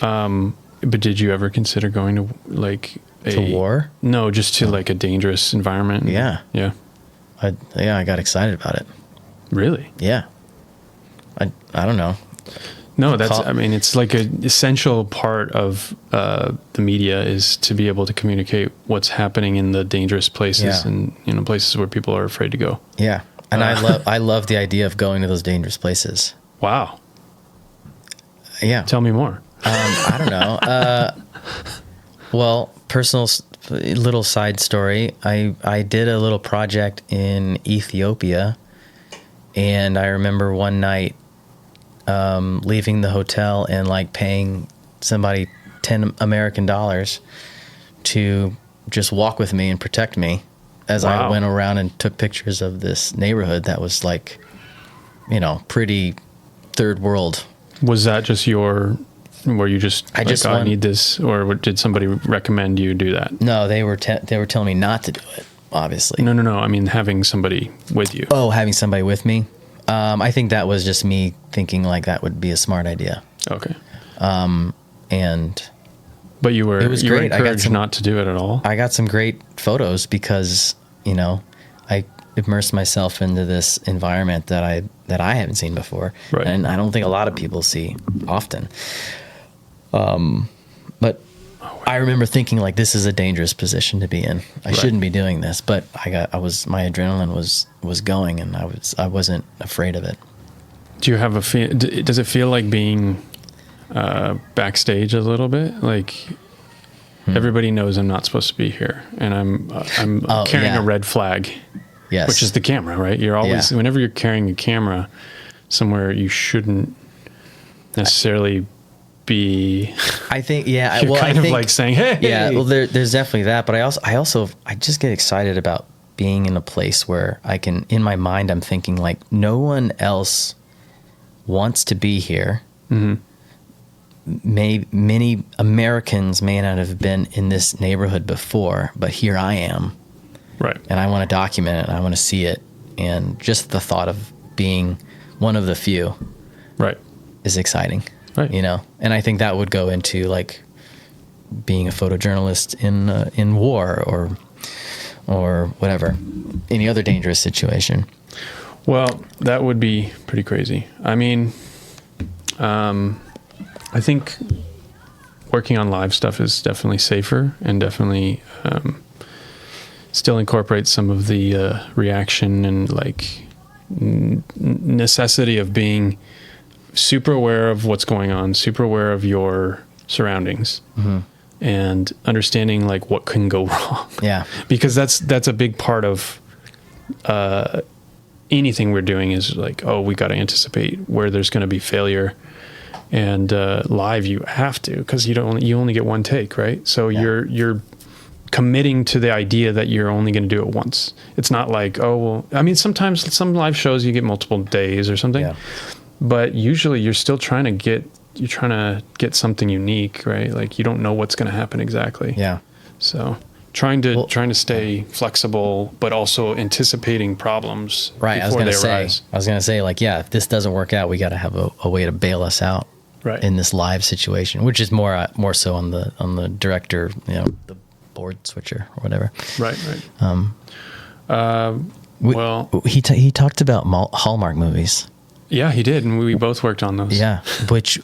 But did you ever consider going to like To war? No, just to like a dangerous environment. Yeah. Yeah. I got excited about it. Really? Yeah. I don't know. No, that's. Call- I mean, it's like an essential part of the media is to be able to communicate what's happening in the dangerous places Yeah. and places where people are afraid to go. Yeah. And I love the idea of going to those dangerous places. Wow. Yeah. Tell me more. I don't know. Well, personal little side story. I did a little project in Ethiopia, and I remember one night leaving the hotel and like paying somebody $10 American to just walk with me and protect me as I Wow. went around and took pictures of this neighborhood that was like, pretty third world. Was that just where you just I just I want- need this, or did somebody recommend you do that? No, they were telling me not to do it, obviously. No. I mean, having somebody with you. Oh, having somebody with me. I think that was just me thinking like that would be a smart idea. Okay. And But you were It was great. I got encouraged some- not to do it at all. I got some great photos because, I immersed myself into this environment that I haven't seen before. Right. And I don't think a lot of people see often. But I remember thinking like this is a dangerous position to be in. I Right. shouldn't be doing this, but my adrenaline was going, and I wasn't afraid of it. Do you have does it feel like being backstage a little bit? Like everybody knows I'm not supposed to be here, and I'm Oh, carrying yeah. a red flag, Yes. which is the camera, right? You're always Yeah. whenever you're carrying a camera somewhere, you shouldn't necessarily be. I think, yeah. You're well, kind I of think, like saying, "Hey, yeah. Well, there's definitely that, but I just get excited about being in a place where I can, in my mind, I'm thinking like no one else wants to be here. Mhm. Many Americans may not have been in this neighborhood before, but here I am, right." and I want to document it. And I want to see it, and just the thought of being one of the few Right. is exciting. Right. And I think that would go into like being a photojournalist in war or whatever, any other dangerous situation. Well, that would be pretty crazy. I mean, I think working on live stuff is definitely safer and definitely still incorporates some of the reaction and like necessity of being super aware of what's going on, super aware of your surroundings, and understanding like what can go wrong. Yeah. Because that's a big part of anything we're doing is like, oh, we got to anticipate where there's going to be failure. And live, you have to, because you only get one take, right? So you're committing to the idea that you're only going to do it once. It's not like, oh, well, I mean, sometimes some live shows you get multiple days or something, but usually you're still trying to get something unique, right? Like you don't know what's going to happen exactly. Yeah. So trying to stay flexible, but also anticipating problems Right. before they arise. I was gonna say, like, yeah, if this doesn't work out, we got to have a way to bail us out. Right. In this live situation, which is more so on the director, the board switcher or whatever. Right. He talked about Hallmark movies. Yeah, he did, and we both worked on those. Yeah, which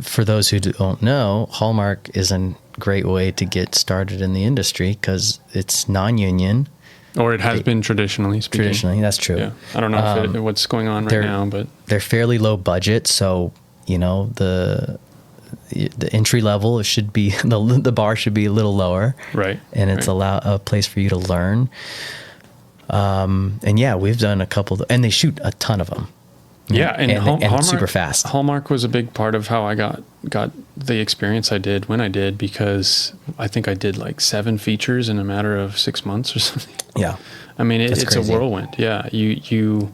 for those who don't know, Hallmark is a great way to get started in the industry because it's non-union. Or it has been traditionally speaking. Traditionally, that's true. Yeah, I don't know what's going on right now, but they're fairly low budget, so the entry level should be the bar should be a little lower, right? And it's a place for you to learn. And yeah, we've done a couple, and they shoot a ton of them. Yeah, and Hallmark, super fast. Hallmark was a big part of how I got the experience I did when I did, because I think I did like 7 features in a matter of 6 months or something. Yeah, I mean it's crazy. A whirlwind. Yeah, you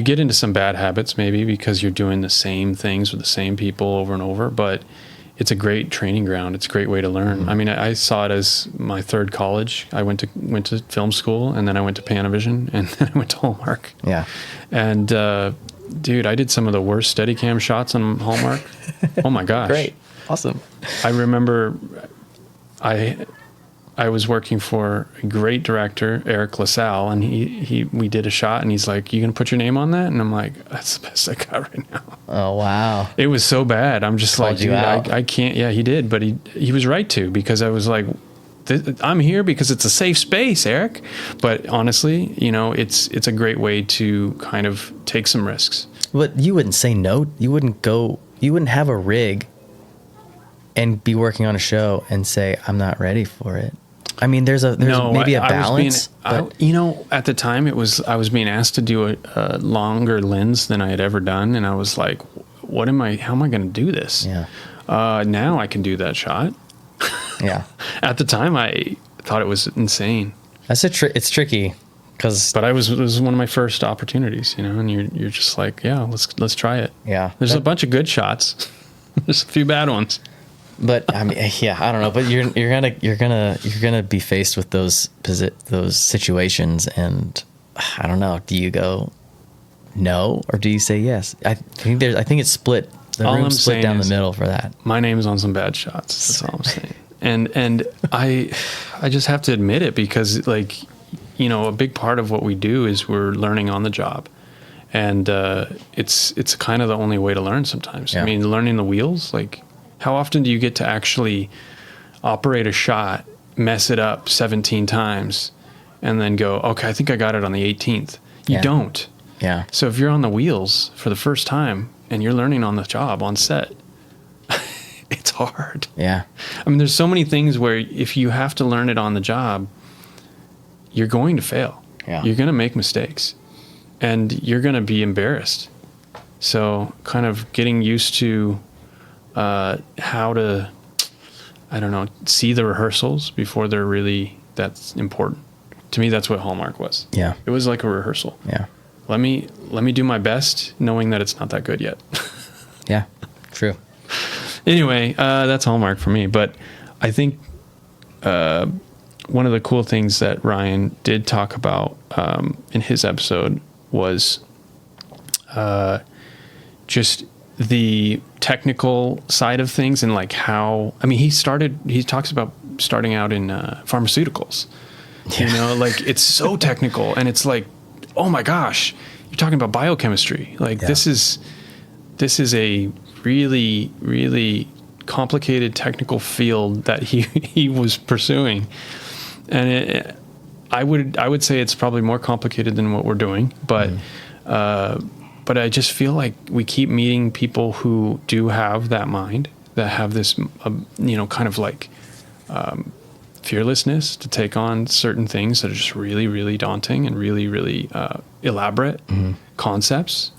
get into some bad habits maybe because you're doing the same things with the same people over and over, but it's a great training ground. It's a great way to learn. Mm-hmm. I mean, I saw it as my third college. I went to film school, and then I went to Panavision, and then I went to Hallmark. Yeah. And dude, I did some of the worst Steadicam shots on Hallmark. Oh my gosh. Great. Awesome. I remember I was working for a great director, Eric LaSalle, and we did a shot, and he's like, "You gonna put your name on that?" And I'm like, "That's the best I got right now." Oh wow! It was so bad. I'm just like, dude, I can't. Yeah, he did, but he was right to, because I was like, I'm here because it's a safe space, Eric. But honestly, it's a great way to kind of take some risks. But you wouldn't say no. You wouldn't have a rig and be working on a show and say, "I'm not ready for it." I mean, there's maybe a balance. At the time I was being asked to do a longer lens than I had ever done. And I was like, how am I going to do this? Yeah. Now I can do that shot. Yeah. At the time I thought it was insane. It's tricky but it was one of my first opportunities, and you're just like, yeah, let's try it. Yeah. There's a bunch of good shots. There's a few bad ones. But I mean, yeah, I don't know. But you're gonna be faced with those situations, and I don't know. Do you go no, or do you say yes? I think it's split. The room's split down the middle for that. My name's on some bad shots. That's all I'm saying. And I just have to admit it, because a big part of what we do is we're learning on the job, and it's kind of the only way to learn sometimes. Yeah. I mean, learning the wheels, like. How often do you get to actually operate a shot, mess it up 17 times, and then go, okay, I think I got it on the 18th? You don't. Yeah. So if you're on the wheels for the first time and you're learning on the job, on set, it's hard. Yeah. I mean, there's so many things where if you have to learn it on the job, you're going to fail. Yeah. You're going to make mistakes, and you're going to be embarrassed. So kind of getting used to how to, I don't know, see the rehearsals before that's important. To me, that's what Hallmark was. Yeah. It was like a rehearsal. Yeah. Let me do my best, knowing that it's not that good yet. Yeah, true. Anyway, that's Hallmark for me. But I think one of the cool things that Ryan did talk about in his episode was just the technical side of things, and like how, I mean, he talks about starting out in pharmaceuticals. Yeah. Like it's so technical, and it's like, oh my gosh, you're talking about biochemistry. Like this is a really, really complicated technical field that he was pursuing. And I would say it's probably more complicated than what we're doing, but but I just feel like we keep meeting people who do have that mind, that have this, kind of like fearlessness to take on certain things that are just really, really daunting and really, really elaborate concepts.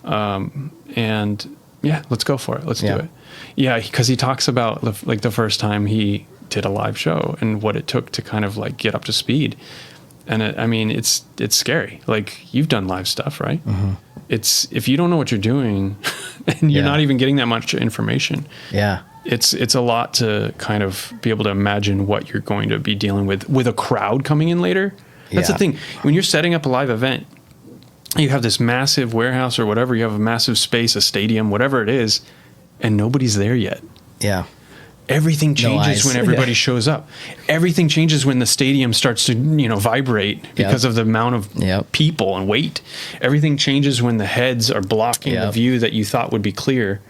And yeah, let's go for it. Let's do it. Yeah, because he talks about like the first time he did a live show and what it took to kind of like get up to speed. And I mean, it's scary. Like, you've done live stuff, right? It's, if you don't know what you're doing and you're not even getting that much information. Yeah. It's a lot to kind of be able to imagine what you're going to be dealing with a crowd coming in later. That's the thing. When you're setting up a live event, you have this massive warehouse or whatever, you have a massive space, a stadium, whatever it is, and nobody's there yet. Yeah. Everything changes when everybody shows up. Everything changes when the stadium starts to, vibrate because of the amount of people and weight. Everything changes when the heads are blocking the view that you thought would be clear.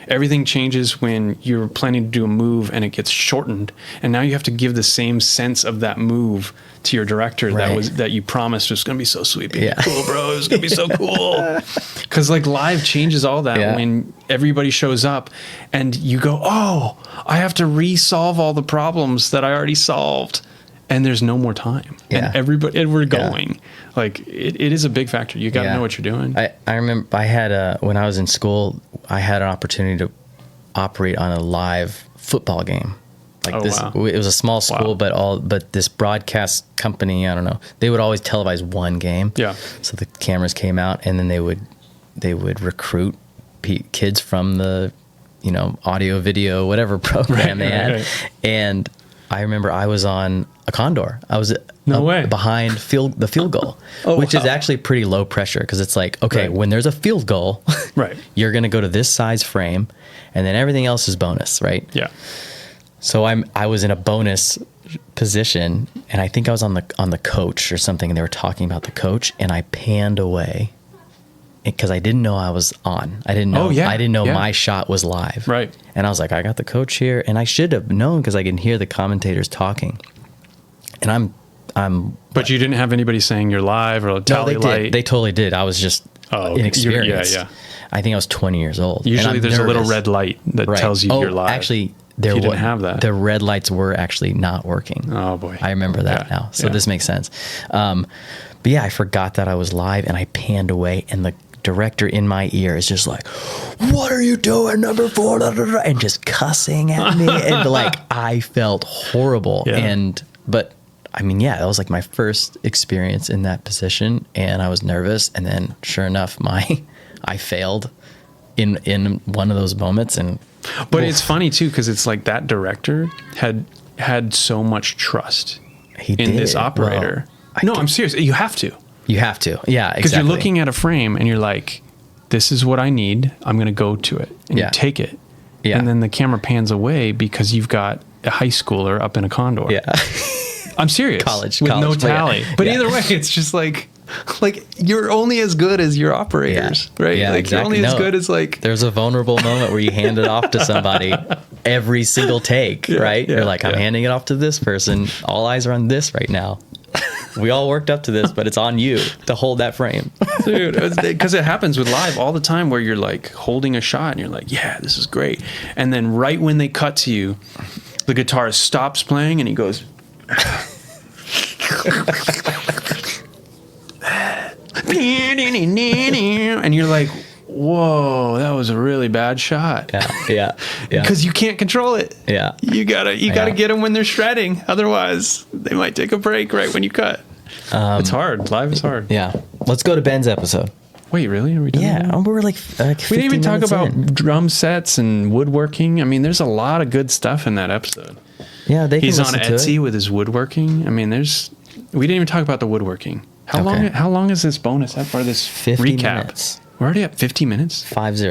Everything changes when you're planning to do a move and it gets shortened, and now you have to give the same sense of that move to your director that you promised was going to be so sweeping. Cool, bro. It was going to be so cool. Because like live changes all that when everybody shows up and you go, oh, I have to resolve all the problems that I already solved, and there's no more time. And we're going. Like it is a big factor. You got to know what you're doing. I remember I had when I was in school, I had an opportunity to operate on a live football game. Like it was a small school, but this broadcast company, I don't know, they would always televise one game. Yeah. So the cameras came out, and then they would recruit kids from the, audio, video, whatever program they had. Right. And I remember I was on a Condor. I was behind the field goal, which is actually pretty low pressure, because it's like, okay, when there's a field goal, you're going to go to this size frame, and then everything else is bonus, right? Yeah. So I was in a bonus position, and I think I was on the coach or something, and they were talking about the coach, and I panned away because I didn't know I was on. I didn't know. I didn't know my shot was live. Right. And I was like, I got the coach here, and I should have known because I can hear the commentators talking. And I'm. But you didn't have anybody saying you're live or a tally light. Did. They totally did. I was just inexperienced. I think I was 20 years old. Usually there's nervous. A little red light that tells you you're live. Actually, you didn't have that. The red lights were actually not working. Oh boy. I remember that now. So this makes sense. But yeah, I forgot that I was live, and I panned away, and the director in my ear is just like, "What are you doing, number 4?" And just cussing at me. And like, I felt horrible. But I mean, that was like my first experience in that position, and I was nervous. And then sure enough, I failed in one of those moments. But it's funny too, because it's like that director had so much trust in this operator. Well, I'm serious. You have to. Yeah, exactly. Because you're looking at a frame and you're like, this is what I need. I'm going to go to it. And you take it. Yeah. And then the camera pans away because you've got a high schooler up in a Condor. Yeah. I'm serious. College. With no tally. But either way, it's just like you're only as good as your operators, right? Yeah, like exactly. You're only as good as like. There's a vulnerable moment where you hand it off to somebody every single take, right? You're like, I'm handing it off to this person. All eyes are on this right now. We all worked up to this, but it's on you to hold that frame. Dude, because it happens with live all the time where you're like holding a shot and you're like, yeah, this is great. And then right when they cut to you, the guitarist stops playing and he goes... and you're like, whoa, that was a really bad shot. Yeah. Because you can't control it. Yeah. You gotta get them when they're shredding. Otherwise, they might take a break right when you cut. It's hard. Live is hard. Yeah. Let's go to Ben's episode. Wait, really? Are we done? Yeah. We were like we didn't even talk about drum sets and woodworking. I mean, there's a lot of good stuff in that episode. Yeah, He's on Etsy with his woodworking. I mean, we didn't even talk about the woodworking. How long is this bonus or this 50 recap? Minutes. We're already at 50 minutes? 50.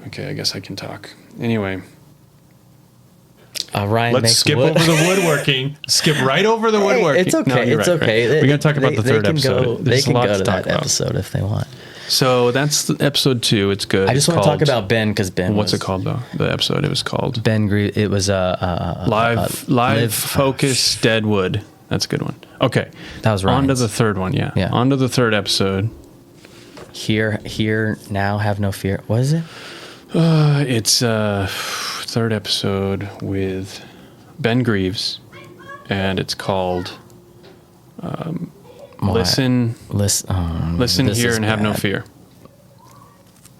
Okay, I guess I can talk. Anyway. Ryan, let's skip over the woodworking. Skip right over the woodworking. It's okay. No, it's okay. Right. We're going to talk about the third episode. They can go to that episode if they want. So that's episode 2. It's good. I just want to talk about Ben because Ben. What's it called though? The episode it was called Ben Grieve. It was live focus Deadwood. That's a good one. Okay, that was right. On to the third one. Yeah. On to the third episode. Here now, have no fear. What is it? It's third episode with Ben Greaves and it's called Why? Listen, Listen this Hear, is and Have No bad. Fear.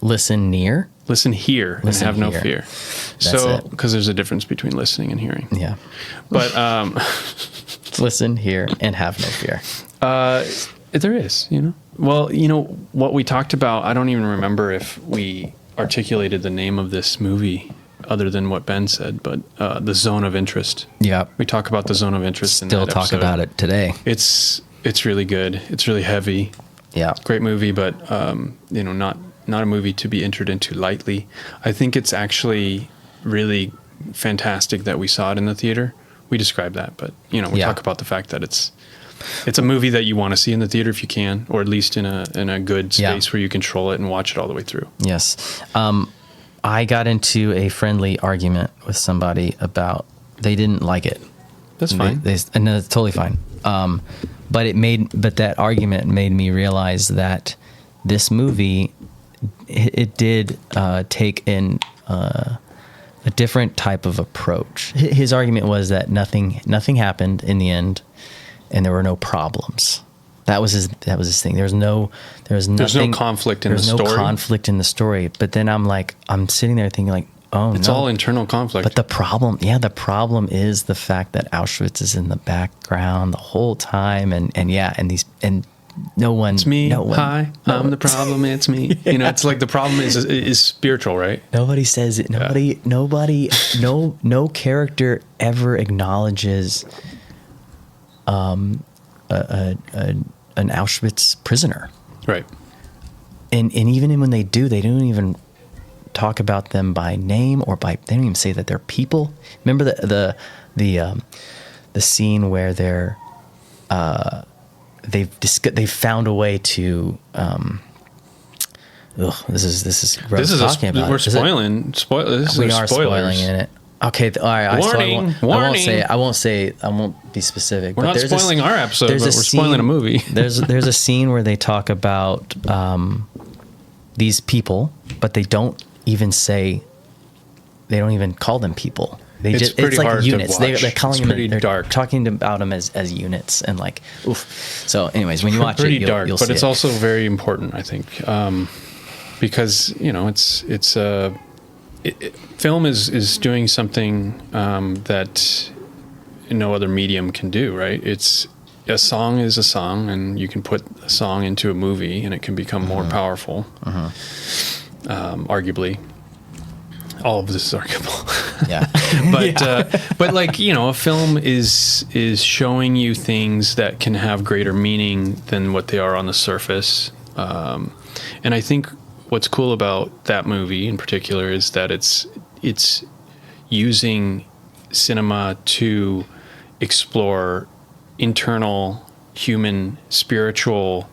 Listen near. Listen here Listen and have no here. fear. That's So, it. because there's a difference between listening and hearing. Yeah. But Listen, hear, and have no fear. there is, Well, what we talked about, I don't even remember if we articulated the name of this movie other than what Ben said, but The Zone of Interest. Yeah. We talk about the zone of interest in Still that talk episode. about it today. It's really good. It's really heavy. Yeah. Great movie, but not a movie to be entered into lightly. I think it's actually really fantastic that we saw it in the theater. We describe that, but we talk about the fact that it's a movie that you want to see in the theater if you can, or at least in a good space where you control it and watch it all the way through. Yes. I got into a friendly argument with somebody about they didn't like it. That's fine. And that's totally fine. But that argument made me realize that this movie, it did take in a different type of approach. His argument was that nothing happened in the end, and there were no problems. That was his thing. There's no conflict in the story. There's no conflict in the story. But then I'm sitting there thinking like, oh, it's all internal conflict. But the problem is the fact that Auschwitz is in the background the whole time, and no one. It's me. No one, Hi, I'm the problem. It's me. It's like the problem is spiritual, right? Nobody says it. Nobody. No character ever acknowledges an Auschwitz prisoner. Right. And even when they do, they don't even talk about them by name they don't even say that they're people. Remember the scene where they've found a way to this is gross talking about. We're spoiling. We are spoiling in it. Okay, all right. Warning! I won't be specific. We're not spoiling our episode, but we're spoiling a movie. there's a scene where they talk about these people, but they don't even call them people. It's pretty like hard units. to watch. They're calling them. They're dark. talking about them as units, and like, oof. So, anyways, when you watch pretty it, dark, you'll but see it's it. also very important, I think, because film is doing something that no other medium can do. Right? A song is a song, and you can put a song into a movie, and it can become more powerful. Arguably, all of this is arguable. Yeah. But like, a film is showing you things that can have greater meaning than what they are on the surface. And I think what's cool about that movie in particular is that it's using cinema to explore internal human spiritual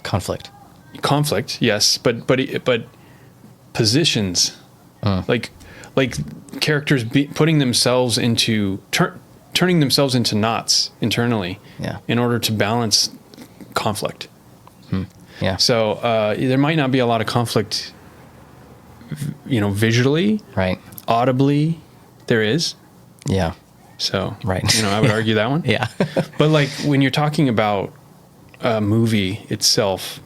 conflict, yes, but positions, like characters putting themselves into turning themselves into knots internally, in order to balance conflict. Yeah. So there might not be a lot of conflict, visually, Right. audibly, there is. Yeah. So Right. I would argue that one. Yeah. But like when you're talking about a movie itself,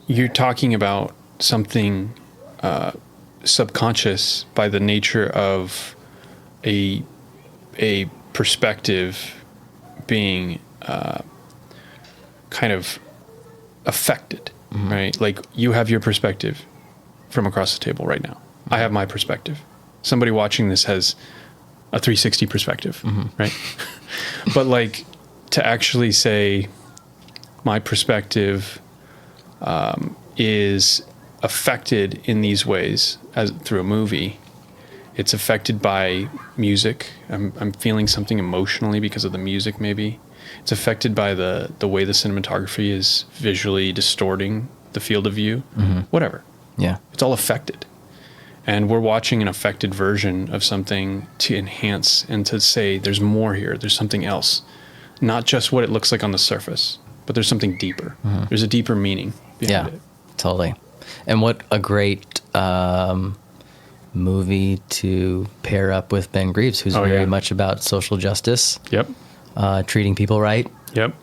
you're talking about something subconscious by the nature of a perspective being kind of affected, right? Like you have your perspective from across the table right now. I have my perspective. Somebody watching this has a 360 perspective, right? But like to actually say my perspective is affected in these ways as through a movie. It's affected by music. I'm feeling something emotionally because of the music, maybe. It's affected by the way the cinematography is visually distorting the field of view. Whatever. Yeah. It's all affected. And we're watching an affected version of something to enhance and to say there's more here. There's something else. Not just what it looks like on the surface, but there's something deeper. There's a deeper meaning behind it. Totally. And what a great movie to pair up with Ben Greaves, who's very much about social justice. Yep. Treating people right. Yep.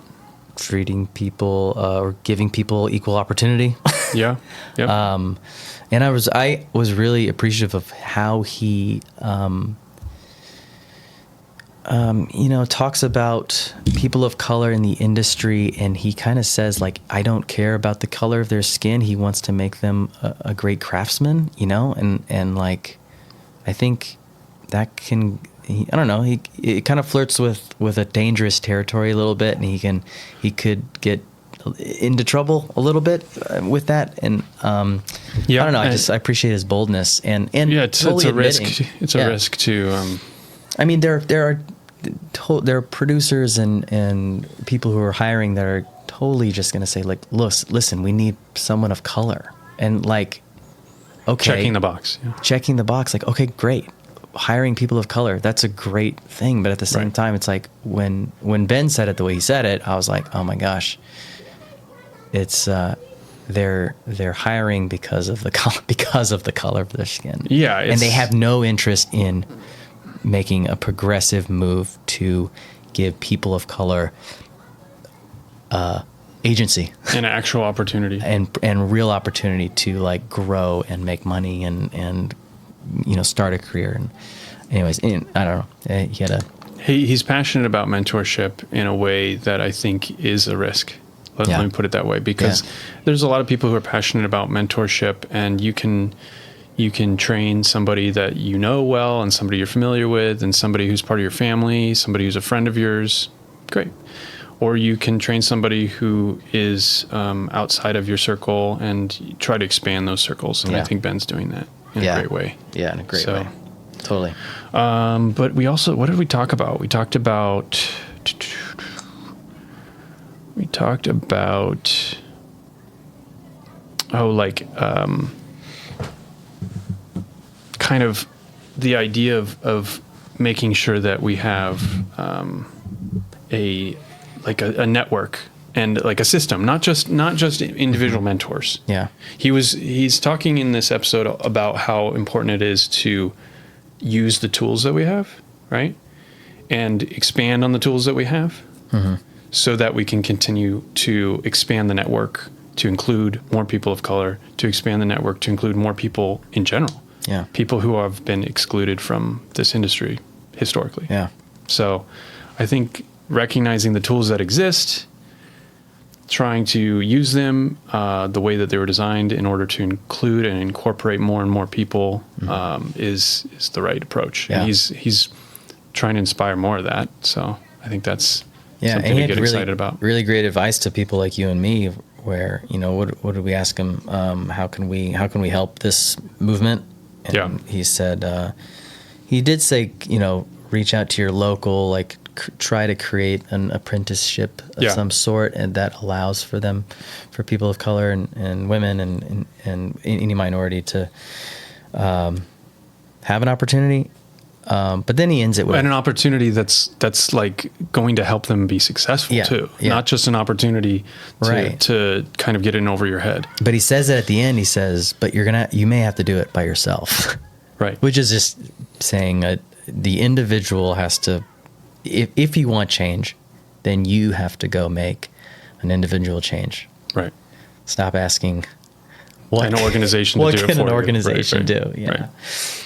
Treating people or giving people equal opportunity. Yeah. Yep. And I was really appreciative of how he, talks about people of color in the industry, and he kind of says, like, I don't care about the color of their skin. He wants to make them a great craftsman, and like, I think that can, I don't know, it kind of flirts with a dangerous territory a little bit, and he could get into trouble a little bit with that, and I don't know, I appreciate his boldness, and yeah, it's totally a risk. It's a risk to. I mean, there are producers and people who are hiring that are totally just going to say, like, listen, we need someone of color, and like, okay, checking the box. Yeah. Checking the box, like, okay, great. Hiring people of color, that's a great thing, but at the same time, it's like when Ben said it the way he said it, I was like, oh my gosh. It's they're hiring because of the color of their skin. Yeah, and they have no interest in making a progressive move to give people of color agency and actual opportunity and real opportunity to like grow and make money and start a career. And anyways, I don't know. He's passionate about mentorship in a way that I think is a risk. Let me put it that way, because there's a lot of people who are passionate about mentorship, and you can train somebody that you know well, and somebody you're familiar with, and somebody who's part of your family, somebody who's a friend of yours. Great. Or you can train somebody who is outside of your circle and try to expand those circles. And I think Ben's doing that in a great way. Yeah, in a great way. Totally. But we also, what did we talk about? We talked about kind of the idea of making sure that we have a network and like a system, not just individual mentors. Yeah. He's talking in this episode about how important it is to use the tools that we have, right? And expand on the tools that we have. Mm-hmm. So that we can continue to expand the network to include more people of color, to expand the network to include more people in general. Yeah. People who have been excluded from this industry historically. Yeah. So I think recognizing the tools that exist, trying to use them the way that they were designed in order to include and incorporate more and more people is the right approach. Yeah. And he's trying to inspire more of that. So I think that's something to get excited about. Really great advice to people like you and me, where what did we ask him? How can we help this movement? And he said he did say reach out to your local, like try to create an apprenticeship of some sort, and that allows for people of color and women and any minority to have an opportunity. But then he ends it with an opportunity that's like going to help them be successful too, not just an opportunity to kind of get in over your head. But he says that at the end. He says, "But you may have to do it by yourself," right? Which is just saying the individual has to, if you want change, then you have to go make an individual change. Right. Stop asking what an organization to do it for you. What can an organization do? Yeah. Right.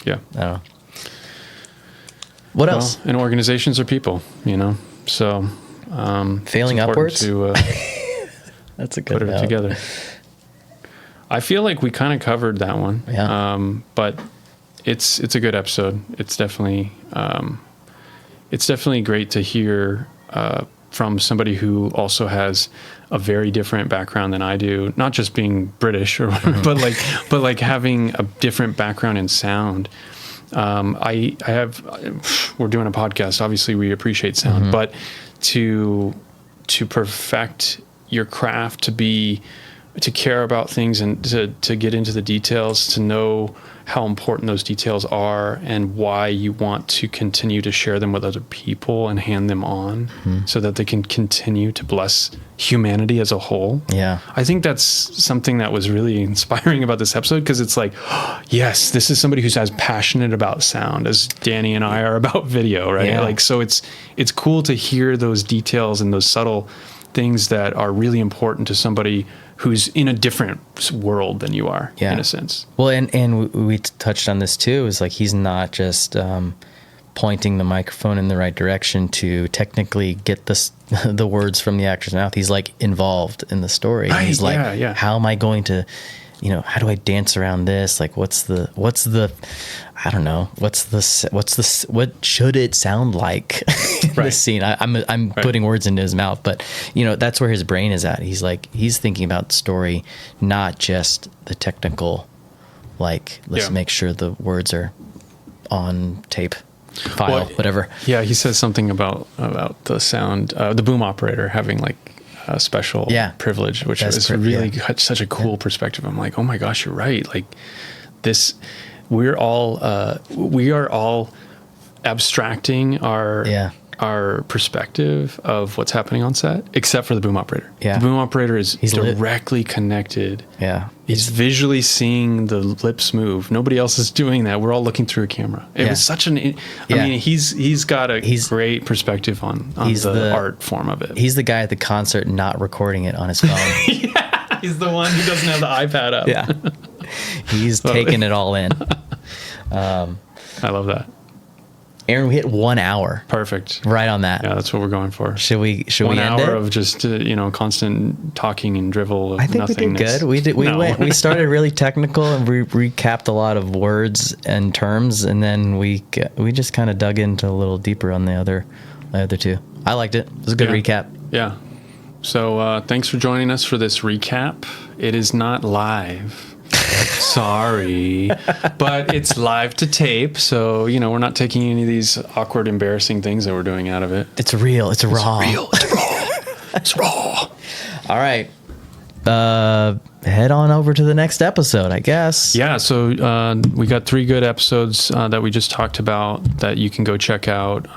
Yeah. I don't know. What else? And organizations are people, so failing upwards to that's a good put it together. I feel like we kind of covered that one. Yeah. But it's a good episode. It's definitely great to hear from somebody who also has a very different background than I do, not just being British or whatever, but like having a different background in sound. I have, we're doing a podcast. Obviously we appreciate sound, but to perfect your craft, to be to care about things and to get into the details, to know how important those details are and why you want to continue to share them with other people and hand them on so that they can continue to bless humanity as a whole. Yeah. I think that's something that was really inspiring about this episode, because it's like, yes, this is somebody who's as passionate about sound as Danny and I are about video, right? Yeah. Like, so it's cool to hear those details and those subtle things that are really important to somebody who's in a different world than you are, in a sense. Well, and we touched on this too, is like, he's not just pointing the microphone in the right direction to technically get the words from the actor's mouth. He's like involved in the story. Right, He's like, yeah. how am I going to, how do I dance around this? Like, what should it sound like in this scene? I'm putting words into his mouth, but that's where his brain is at. He's thinking about story, not just the technical, like, let's make sure the words are on tape, file, whatever. Yeah. He says something about the sound, the boom operator having like a special privilege, which is really such a cool perspective. I'm like, oh my gosh, you're right. Like this, we are all abstracting our perspective of what's happening on set, except for the boom operator. Yeah. The boom operator is He's directly connected. Yeah. He's visually seeing the lips move. Nobody else is doing that. We're all looking through a camera. It was such I mean, he's got a great perspective on the art form of it. He's the guy at the concert not recording it on his phone. Yeah, he's the one who doesn't have the iPad up. Yeah. He's taking it all in. I love that. Aaron, we hit 1 hour. Perfect. Right on that. Yeah, that's what we're going for. Should we end it? 1 hour of just constant talking and drivel of I think nothingness. we did good. We started really technical and we recapped a lot of words and terms, and then we just kind of dug into a little deeper on the other two. I liked it. It was a good recap. Yeah. So thanks for joining us for this recap. It is not live. Sorry, but it's live to tape, so we're not taking any of these awkward, embarrassing things that we're doing out of it. It's real. It's raw. It's raw. All right. Head on over to the next episode, I guess. Yeah, so we got 3 good episodes that we just talked about that you can go check out.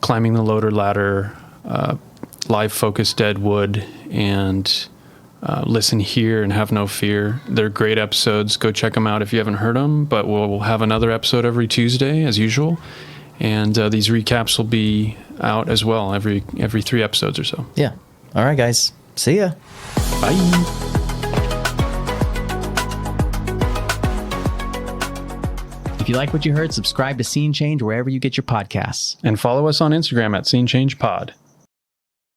Climbing the Loader Ladder, Live Focus Deadwood, and Listen Here and Have No Fear. They're great episodes. Go check them out if you haven't heard them, but we'll have another episode every Tuesday as usual, and these recaps will be out as well every 3 episodes or so. Yeah. All right, guys. See ya. Bye. If you like what you heard, subscribe to Scene Change wherever you get your podcasts. And follow us on Instagram at Scene Change Pod.